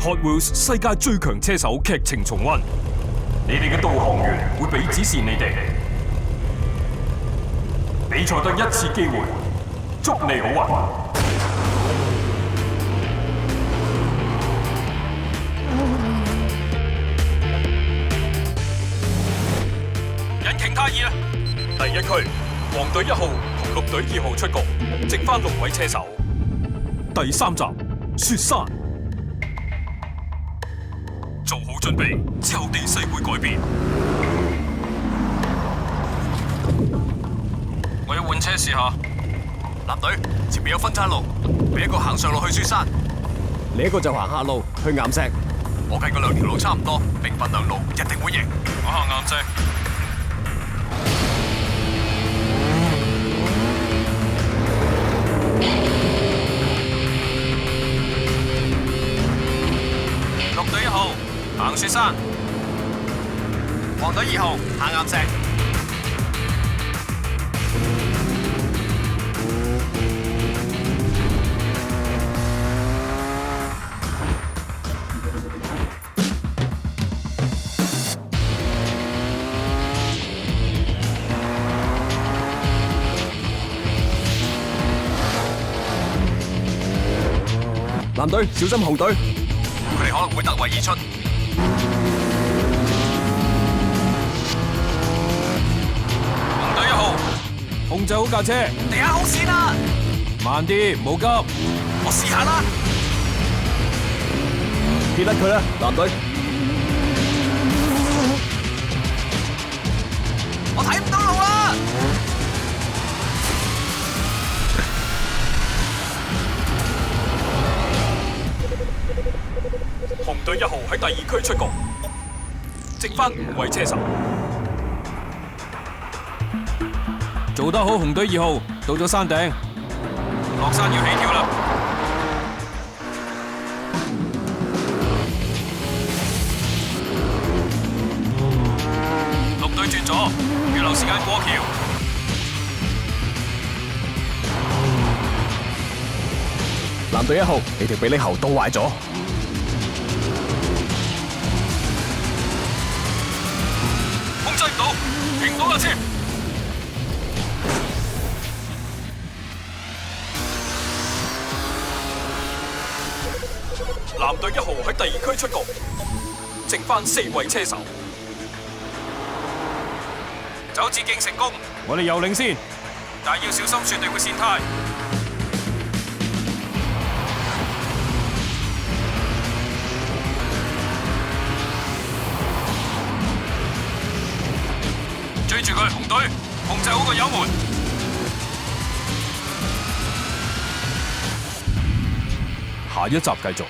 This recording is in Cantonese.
Hot Wheels 世界最強車手劇情重溫，你哋嘅導航員會俾指示你哋。比賽得一次機會，祝你好運！引擎太熱啦！第一區，黃隊1號同綠隊2號出局，剩翻6位車手。第3集，雪山。做好準備，之後地勢會改變。我要換車試下。藍隊，前面有分岔路，俾一個行上路去雪山，你一個就行下路去岩石。我計嗰2條路差唔多，兵分2路，一定會贏。我行岩石。綠隊1號行雪山，黃隊2號行岩石。藍隊小心紅隊，佢哋可能會突圍而出。紅隊1號控制好架車，地下好跣啊！慢啲，唔好急。我試下啦。撇甩佢啦，藍隊。我睇唔到路啦！紅隊1號喺第2區出局，剩翻5位車手。做得好，紅隊2號到咗山頂，落山要起跳啦！綠隊轉左，預留時間過橋。藍隊1號，你條臂力喉都壞咗。控制唔到，停唔到架車。藍隊1號喺第2區出局，剩翻4位車手。走捷徑成功，我哋右領先，但係要小心雪地會跣胎。追住佢，紅隊，控制好個油門。下一集繼續。